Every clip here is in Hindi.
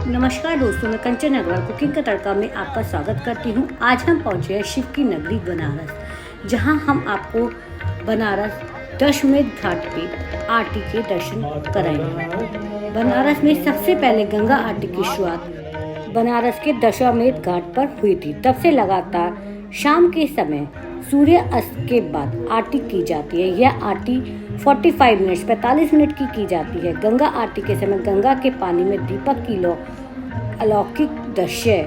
नमस्कार दोस्तों, मैं कंचन अग्रवाल कुकिंग का तड़का में आपका स्वागत करती हूँ। आज हम पहुँचे हैं शिव की नगरी बनारस, जहाँ हम आपको बनारस दशमेध घाट पे आरती के दर्शन कराएंगे। बनारस में सबसे पहले गंगा आरती की शुरुआत बनारस के दशमेध घाट पर हुई थी। तब से लगातार शाम के समय सूर्य अस्त के बाद आरती की जाती है। यह आरती 45 मिनट की जाती है। गंगा आरती के समय गंगा के पानी में दीपक की लौ अलौकिक दृश्य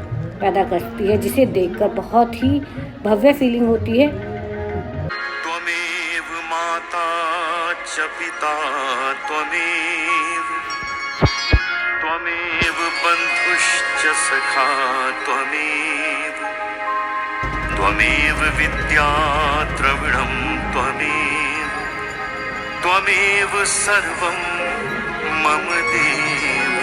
पैदा करती है, जिसे देखकर बहुत ही भव्य फीलिंग होती है। त्वमेव माता च पिता त्वमेव बन्धुश्च सखा त्वमेव विद्या द्रविणं त्वमेव सर्वं मम देव।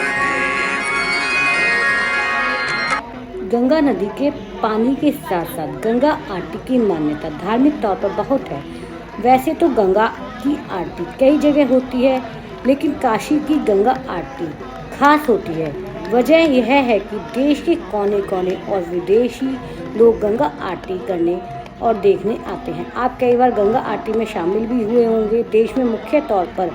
गंगा नदी के पानी के साथ साथ गंगा आरती की मान्यता धार्मिक तौर पर बहुत है। वैसे तो गंगा की आरती कई जगह होती है, लेकिन काशी की गंगा आरती खास होती है। वजह यह है कि देश के कोने कोने और विदेशी लोग गंगा आरती करने और देखने आते हैं। आप कई बार गंगा आरती में शामिल भी हुए होंगे। देश में मुख्य तौर पर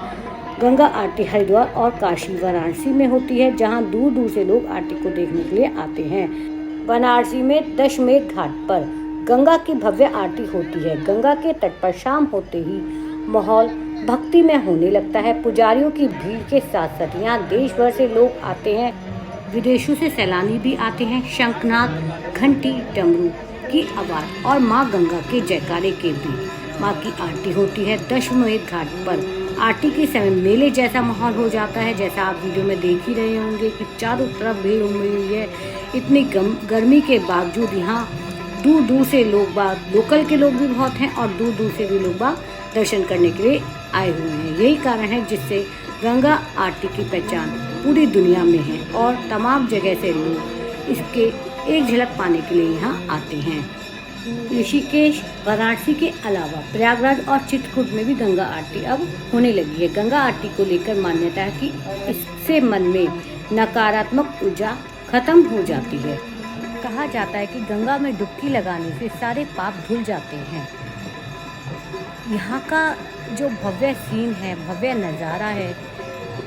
गंगा आरती हरिद्वार और काशी वाराणसी में होती है, जहां दूर दूर से लोग आरती को देखने के लिए आते हैं। वाराणसी में दशमेध घाट पर गंगा की भव्य आरती होती है। गंगा के तट पर शाम होते ही माहौल भक्तिमय होने लगता है। पुजारियों की भीड़ के साथ साथ यहाँ देश भर से लोग आते हैं। विदेशों से सैलानी भी आते हैं। शंखनाद, घंटी, डमरू की आवाज और माँ गंगा के जयकारे के बीच माँ की आरती होती है। दशमेध घाट पर आरती के समय मेले जैसा माहौल हो जाता है, जैसा आप वीडियो में देख ही रहे होंगे कि चारों तरफ भीड़ उमड़ी हुई है। इतनी गर्मी के बावजूद यहाँ दूर दूर से लोग बाग, लोकल के लोग भी बहुत हैं और दूर दूर से भी लोग बाग दर्शन करने के लिए आए हुए हैं। यही कारण है जिससे गंगा आरती की पहचान पूरी दुनिया में है और तमाम जगह से लोग इसके एक झलक पाने के लिए यहाँ आते हैं। ऋषिकेश, वाराणसी के अलावा प्रयागराज और चित्रकूट में भी गंगा आरती अब होने लगी है। गंगा आरती को लेकर मान्यता है कि इससे मन में नकारात्मक ऊर्जा खत्म हो जाती है। कहा जाता है कि गंगा में डुबकी लगाने से सारे पाप धुल जाते हैं। यहाँ का जो भव्य सीन है, भव्य नज़ारा है,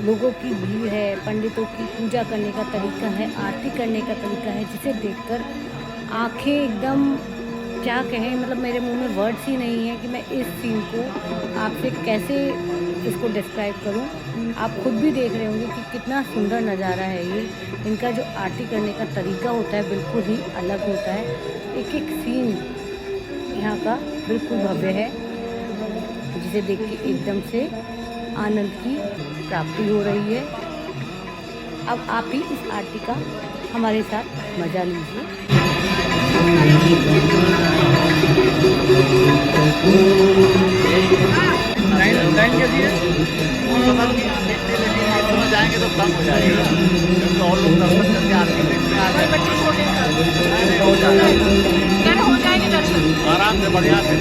लोगों की भीड़ है, पंडितों की पूजा करने का तरीका है, आरती करने का तरीका है, जिसे देखकर आंखें एकदम क्या कहें, मतलब मेरे मुंह में वर्ड्स ही नहीं है कि मैं इस सीन को आपसे कैसे इसको डिस्क्राइब करूं। आप खुद भी देख रहे होंगे कि कितना सुंदर नज़ारा है ये। इनका जो आरती करने का तरीका होता है बिल्कुल ही अलग होता है। एक एक सीन यहाँ का बिल्कुल भव्य है, जिसे देख के एकदम से आनंद की प्राप्ति हो रही है। अब आप भी इस आरती का हमारे साथ मजा लीजिए। जाएंगे तो कम हो जाएगा, क्योंकि और लोग दर्शन करके आरती देखने आ गए। बच्चे छोटे हो जाएंगे दर्शन आराम से, बढ़िया से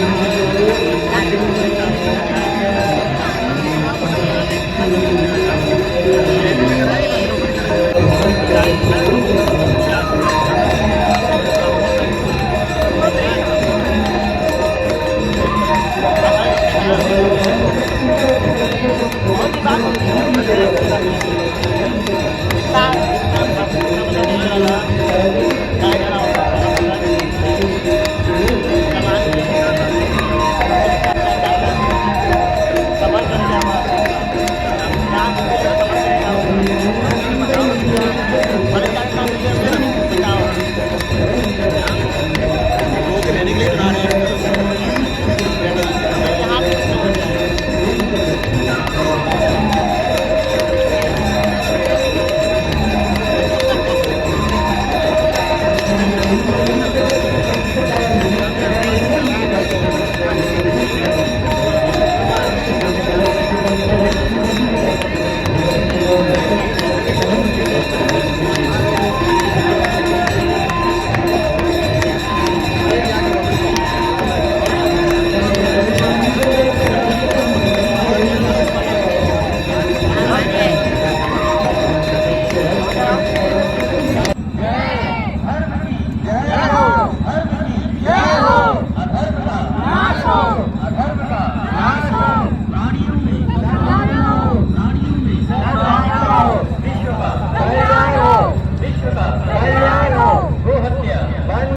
Thank you.